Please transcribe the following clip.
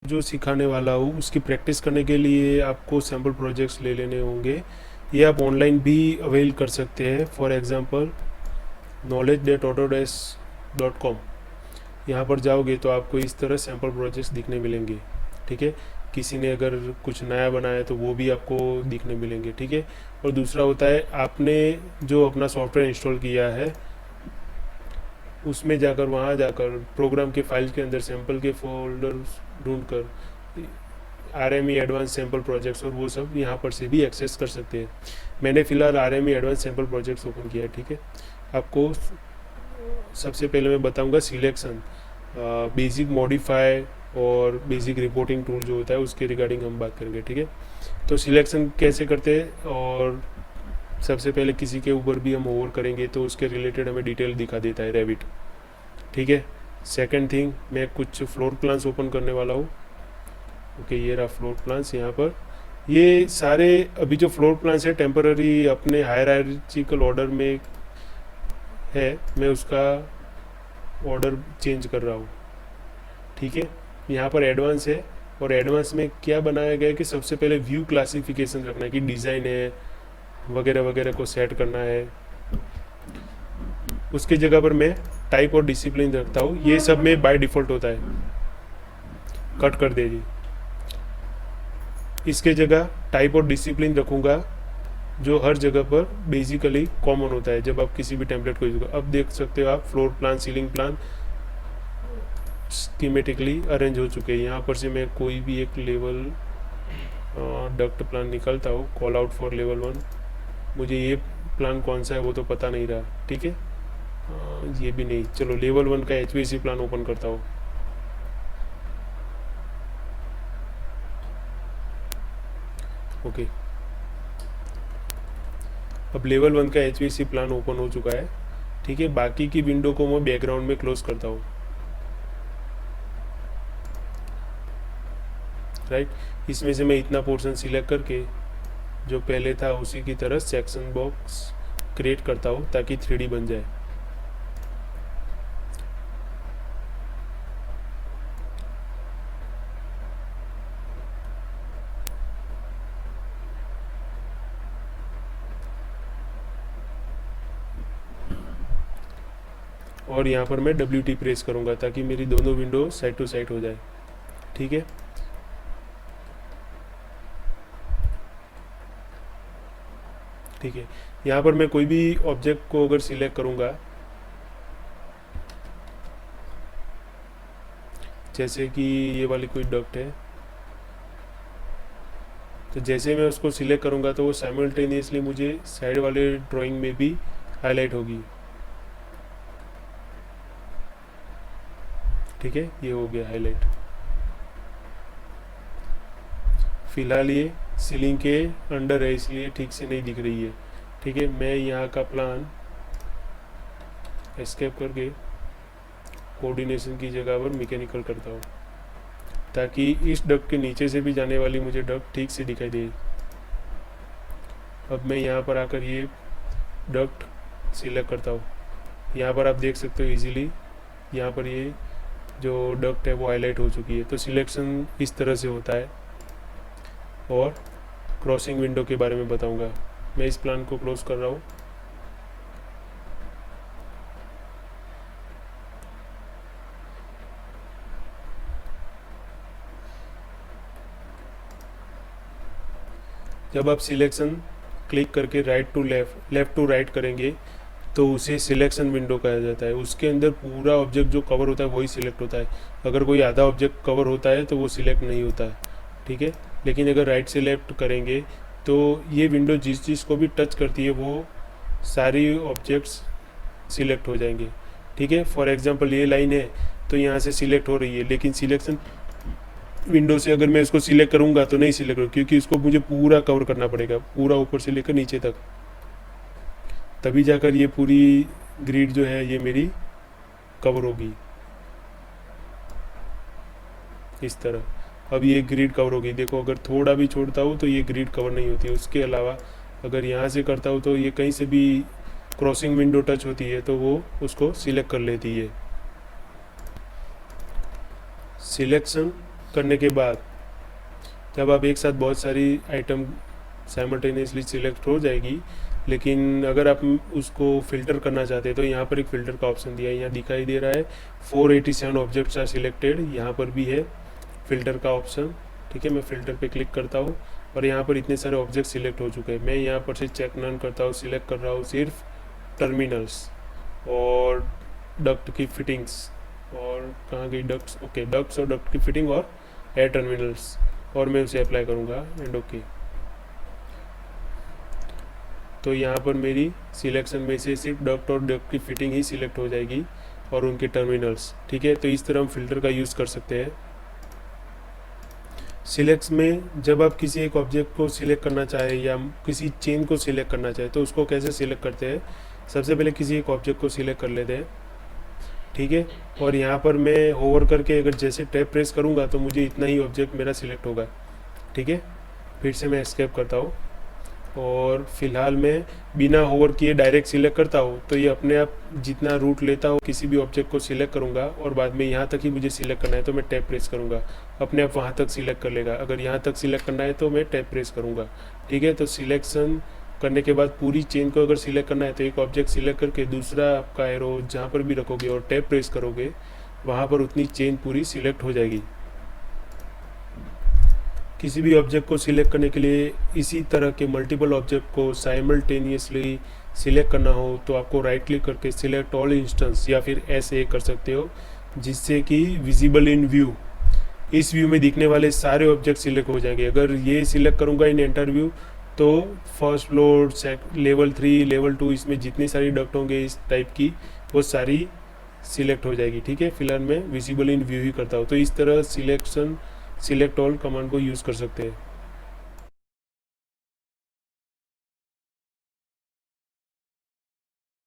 जो सिखाने वाला हूँ उसकी प्रैक्टिस करने के लिए आपको सैम्पल प्रोजेक्ट्स ले लेने होंगे। ये आप ऑनलाइन भी अवेल कर सकते हैं। फॉर एग्ज़ाम्पल knowledge.autodesk.com, यहाँ पर जाओगे तो आपको इस तरह सैम्पल प्रोजेक्ट्स दिखने मिलेंगे। ठीक है, किसी ने अगर कुछ नया बनाया तो वो भी आपको दिखने मिलेंगे। ठीक है, और दूसरा होता है आपने जो अपना सॉफ्टवेयर इंस्टॉल किया है उसमें जाकर, वहाँ जाकर प्रोग्राम के फाइल के अंदर सैम्पल के फोल्डर ढूंढ कर RME एडवांस सैम्पल प्रोजेक्ट्स और वो सब यहाँ पर से भी एक्सेस कर सकते हैं। मैंने फ़िलहाल RME advance sample projects open किया है। ठीक है, आपको सबसे पहले मैं बताऊंगा सिलेक्शन, बेसिक मॉडिफाई और बेसिक रिपोर्टिंग टूल जो होता है उसके रिगार्डिंग हम बात करेंगे। ठीक है, तो सिलेक्शन कैसे करते हैं, और सबसे पहले किसी के ऊपर भी हम ओवर करेंगे तो उसके रिलेटेड हमें डिटेल दिखा देता है रेविट। ठीक है, सेकंड थिंग, मैं कुछ फ्लोर प्लान्स ओपन करने वाला हूँ। ओके, ये रहा फ्लोर प्लान्स। यहाँ पर ये सारे अभी जो फ्लोर प्लान्स है टेम्पररी अपने हायरार्चिकल ऑर्डर में है, मैं उसका ऑर्डर चेंज कर रहा हूँ। ठीक है, यहाँ पर एडवांस है, और एडवांस में क्या बनाया गया है कि सबसे पहले व्यू क्लासिफिकेशन रखना है कि डिज़ाइन है वगैरह वगैरह को सेट करना है। उसकी जगह पर मैं टाइप और डिसिप्लिन रखता हूँ। ये सब में बाय डिफ़ॉल्ट होता है, कट कर दे जी। इसके जगह टाइप और डिसिप्लिन रखूँगा जो हर जगह पर बेसिकली कॉमन होता है जब आप किसी भी टेम्पलेट को यूज़ करो। अब देख सकते हो आप floor plan, ceiling plan schematically arrange हो चुके हैं। यहाँ पर से मैं कोई भी एक लेवल डक्ट प्लान निकालता हूँ, कॉल आउट फॉर लेवल 1। मुझे ये प्लान कौन सा है वो तो पता नहीं रहा। ठीक है, ये भी नहीं। चलो लेवल 1 का HVAC प्लान ओपन करता हूँ। ओके, अब लेवल 1 का HVAC प्लान ओपन हो चुका है। ठीक है, बाकी की विंडो को मैं बैकग्राउंड में क्लोज करता हूँ। राइट, इसमें से मैं इतना पोर्शन सिलेक्ट करके जो पहले था उसी की तरह सेक्शन बॉक्स क्रिएट करता हूँ ताकि 3D बन जाए। और यहाँ पर मैं WT प्रेस करूँगा ताकि मेरी दोनों विंडो साइड टू साइड हो जाए। ठीक है, ठीक है, यहाँ पर मैं कोई भी ऑब्जेक्ट को अगर सिलेक्ट करूँगा, जैसे कि ये वाली कोई डक्ट है, तो जैसे मैं उसको सिलेक्ट करूँगा तो वो साइमल्टेनियसली मुझे साइड वाले ड्राइंग में भी हाईलाइट होगी। ठीक है, ये हो गया हाईलाइट। फिलहाल ये सीलिंग के अंडर है इसलिए ठीक से नहीं दिख रही है। ठीक है, मैं यहाँ का प्लान एस्केप करके कोऑर्डिनेशन की जगह पर मैकेनिकल करता हूँ ताकि इस डक्ट के नीचे से भी जाने वाली मुझे डक्ट ठीक से दिखाई दे। अब मैं यहाँ पर आकर ये डक्ट सिलेक्ट करता हूँ। यहाँ पर आप देख सकते हो इजीली, यहाँ पर ये जो डक्ट है वो हाईलाइट हो चुकी है। तो सिलेक्शन इस तरह से होता है। और क्रॉसिंग विंडो के बारे में बताऊंगा। मैं इस प्लान को क्लोज कर रहा हूँ। जब आप सिलेक्शन क्लिक करके right to left, left to right करेंगे तो उसे सिलेक्शन विंडो कहा जाता है। उसके अंदर पूरा ऑब्जेक्ट जो कवर होता है वही सिलेक्ट होता है। अगर कोई आधा ऑब्जेक्ट कवर होता है तो वो सिलेक्ट नहीं होता है। ठीक है, लेकिन अगर राइट से लेफ़्ट करेंगे तो ये विंडो जिस चीज़ को भी टच करती है वो सारी ऑब्जेक्ट्स सिलेक्ट हो जाएंगे। ठीक है, फॉर एग्जांपल ये लाइन है तो यहाँ से सिलेक्ट हो रही है, लेकिन सिलेक्शन विंडो से अगर मैं इसको सिलेक्ट करूँगा तो नहीं सिलेक्ट होगा क्योंकि इसको मुझे पूरा कवर करना पड़ेगा, पूरा ऊपर से लेकर नीचे तक, तभी जाकर ये पूरी ग्रिड जो है ये मेरी कवर होगी इस तरह। अब ये ग्रिड कवर होगी। देखो अगर थोड़ा भी छोड़ता हूँ तो ये ग्रिड कवर नहीं होती। उसके अलावा अगर यहाँ से करता हूँ तो ये कहीं से भी क्रॉसिंग विंडो टच होती है तो वो उसको सिलेक्ट कर लेती है। सिलेक्शन करने के बाद जब आप एक साथ बहुत सारी आइटम साइमल्टेनियसली सिलेक्ट हो जाएगी, लेकिन अगर आप उसको फ़िल्टर करना चाहते हैं तो यहाँ पर एक फ़िल्टर का ऑप्शन दिया है, यहाँ दिखाई दे रहा है 487 ऑब्जेक्ट्स आर सिलेक्टेड, यहाँ पर भी है फ़िल्टर का ऑप्शन। ठीक है, मैं फ़िल्टर पे क्लिक करता हूँ और यहाँ पर इतने सारे ऑब्जेक्ट सिलेक्ट हो चुके हैं। मैं यहाँ पर से चेक नन करता हूँ, सिलेक्ट कर रहा हूँ सिर्फ टर्मिनल्स और डक्ट की फिटिंग्स, और कहाँ गई डक्ट्स, ओके डक्ट्स और डक्ट की फिटिंग और एयर टर्मिनल्स, और मैं उसे अप्लाई करूँगा एंड ओके। तो यहाँ पर मेरी सिलेक्शन में से सिर्फ डक्ट और डक्ट की फिटिंग ही सिलेक्ट हो जाएगी और उनके टर्मिनल्स। ठीक है, तो इस तरह हम फिल्टर का यूज़ कर सकते हैं। सिलेक्ट में जब आप किसी एक ऑब्जेक्ट को सिलेक्ट करना चाहें या किसी चेन को सिलेक्ट करना चाहें तो उसको कैसे सिलेक्ट करते हैं, सबसे पहले किसी एक ऑब्जेक्ट को सिलेक्ट कर लेते हैं। ठीक है, और यहाँ पर मैं होवर करके अगर जैसे टैप प्रेस करूँगा तो मुझे इतना ही ऑब्जेक्ट मेरा सिलेक्ट होगा। ठीक है, फिर से मैं एस्केप करता हूँ और फिलहाल मैं बिना होवर किए डायरेक्ट सिलेक्ट करता हूँ तो ये अपने आप जितना रूट लेता हो किसी भी ऑब्जेक्ट को सिलेक्ट करूँगा और बाद में यहाँ तक ही मुझे सिलेक्ट करना है तो मैं टैप प्रेस करूँगा, अपने आप वहाँ तक सिलेक्ट कर लेगा। अगर यहाँ तक सिलेक्ट करना है तो मैं टैप प्रेस करूँगा। ठीक है, तो सिलेक्शन करने के बाद पूरी चेन को अगर सिलेक्ट करना है तो एक ऑब्जेक्ट सिलेक्ट करके दूसरा आपका एरो जहाँ पर भी रखोगे और टैप प्रेस करोगे वहाँ पर उतनी चेन पूरी सिलेक्ट हो जाएगी। किसी भी ऑब्जेक्ट को सिलेक्ट करने के लिए इसी तरह के मल्टीपल ऑब्जेक्ट को साइमल्टेनियसली सिलेक्ट करना हो तो आपको राइट क्लिक करके सिलेक्ट ऑल इंस्टेंस या फिर ऐसे कर सकते हो, जिससे कि विजिबल इन व्यू, इस व्यू में दिखने वाले सारे ऑब्जेक्ट सिलेक्ट हो जाएंगे। अगर ये सिलेक्ट करूँगा इन एंटर व्यू तो फर्स्ट फ्लोर, लेवल 3, लेवल 2, इसमें जितनी सारी डक्ट होंगे इस टाइप की वो सारी सिलेक्ट हो जाएगी। ठीक है, फिलहाल मैं विजिबल इन व्यू ही करता हूँ। तो इस तरह सिलेक्ट ऑल कमांड को यूज़ कर सकते हैं।